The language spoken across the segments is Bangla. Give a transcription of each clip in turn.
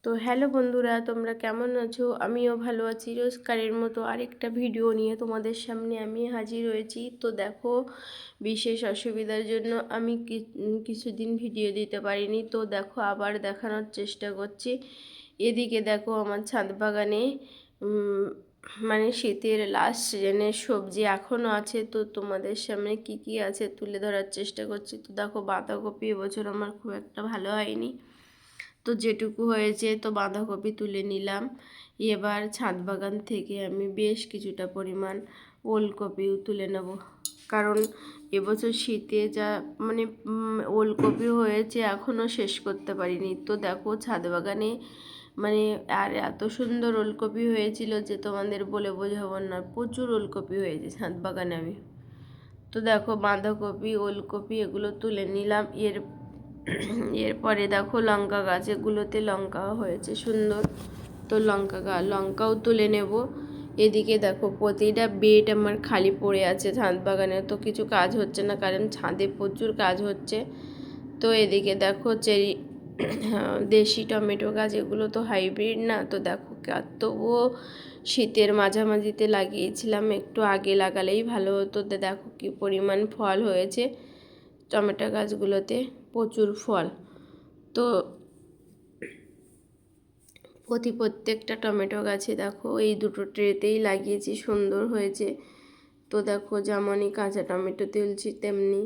তো হ্যালো বন্ধুরা, তোমরা কেমন আছো? আমিও ভালো আছি। রোজকারের মতো আরেকটা ভিডিও নিয়ে তোমাদের সামনে আমি হাজির হয়েছি। তো দেখো, বিশেষ অসুবিধার জন্য আমি কিছুদিন ভিডিও দিতে পারিনি। তো দেখো, আবার দেখানোর চেষ্টা করছি। এদিকে দেখো, আমার ছাদ বাগানে মানে শীতের লাস্ট সিজনের সবজি এখনও আছে। তো তোমাদের সামনে কি কি আছে তুলে ধরার চেষ্টা করছি। তো দেখো, বাঁধাকপি এবছর আমার খুব একটা ভালো হয়নি। তো যেটুকু হয়েছে তো বাঁধাকপি তুলে নিলাম। এবার ছাদ বাগান থেকে আমি বেশ কিছুটা পরিমাণ ওলকপিও তুলে নেব, কারণ এবছর শীতে যা মানে ওলকপি হয়েছে এখনও শেষ করতে পারিনি। তো দেখো, ছাদ বাগানে মানে আর এত সুন্দর ওলকপি হয়েছিল যে তোমাদের বলে বোঝাবো না। প্রচুর ওলকপি হয়েছে ছাদ বাগানে। আমি তো দেখো, বাঁধাকপি ওলকপি এগুলো তুলে নিলাম। এরপরে দেখো, লঙ্কা গাছ, এগুলোতে লঙ্কা হয়েছে সুন্দর। তো লঙ্কাও তুলে নেব। এদিকে দেখো, প্রতিটা বেড আমার খালি পড়ে আছে ছাদ বাগানে। তো কিছু কাজ হচ্ছে না, কারণ ছাদে প্রচুর কাজ হচ্ছে। তো এদিকে দেখো, দেশি টমেটো গাছ, এগুলো তো হাইব্রিড না। তো দেখো, তবুও শীতের মাঝামাঝিতে লাগিয়েছিলাম, একটু আগে লাগালেই ভালো হতো। তো দেখো কি পরিমাণ ফল হয়েছে টমেটো গাছগুলোতে, প্রচুর ফল। তো প্রত্যেকটা টমেটো গাছে দেখো এই দুটো ট্রেতেই লাগিয়েছি, সুন্দর হয়েছে। তো দেখো, যেমনই কাঁচা টমেটো তুলছি তেমনি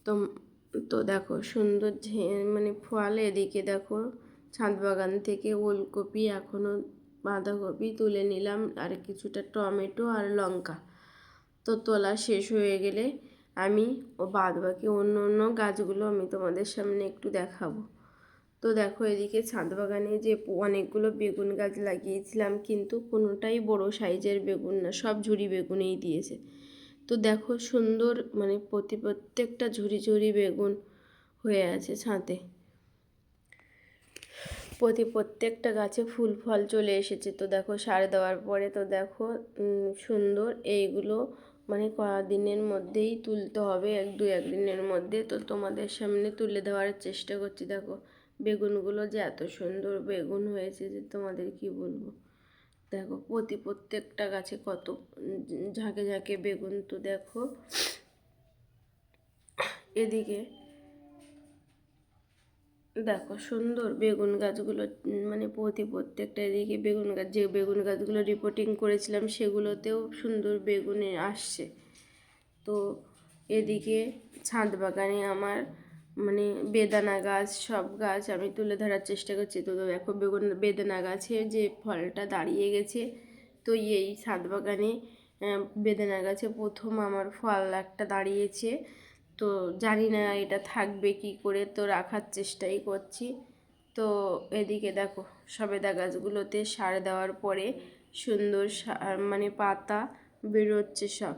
তো তো দেখো সুন্দর মানে ফল। এদিকে দেখো, ছাদ বাগান থেকে ওলকপি, এখনও বাঁধাকপি তুলে নিলাম, আর কিছুটা টমেটো আর লঙ্কা। তো তোলা শেষ হয়ে গেলে আমি বাদ বাকি অন্য গাছগুলো আমি তোমাদের সামনে একটু দেখাবো। তো দেখো, এদিকে ছাদ বাগানে যে অনেকগুলো বেগুন গাছ লাগিয়েছিলাম, কিন্তু কোনোটাই বড় সাইজের বেগুন না, সব ঝুরি বেগুনেই দিয়েছে। তো দেখো সুন্দর মানে প্রত্যেকটা ঝুরি ঝুরি বেগুন হয়ে আছে ছাদে। প্রত্যেকটা গাছে ফুল ফল চলে এসেছে। তো দেখো, সার দেওয়ার পরে তো দেখো সুন্দর এইগুলো মানে কদিনের মধ্যেই তুলতে হবে, এক দিনের মধ্যে। তো তোমাদের সামনে তুলে দেওয়ার চেষ্টা করছি। দেখো, বেগুনগুলো যে এত সুন্দর বেগুন হয়েছে যে তোমাদের কি বলবো। দেখো, প্রত্যেকটা গাছে কত ঝাঁকে ঝাঁকে বেগুন। তো দেখো, এদিকে দেখো সুন্দর বেগুন গাছগুলো মানে প্রত্যেকটা এদিকে বেগুন গাছ, যে বেগুন গাছগুলো রিপোর্টিং করেছিলাম সেগুলোতেও সুন্দর বেগুনে আসছে। তো এদিকে ছাদ বাগানে আমার মানে বেদানা গাছ, সব গাছ আমি তুলে ধরার চেষ্টা করছি। তো দেখো, বেদানা গাছে যে ফলটা দাঁড়িয়ে গেছে। তো এই ছাদ বাগানে বেদানা গাছে প্রথম আমার ফল একটা দাঁড়িয়েছে। তো জানি না এটা থাকবে কি করে, তো রাখার চেষ্টাই করছি। তো এদিকে দেখো, সবেদা গাছগুলোতে সার দেওয়ার পরে সুন্দর মানে পাতা বেরোচ্ছে সব।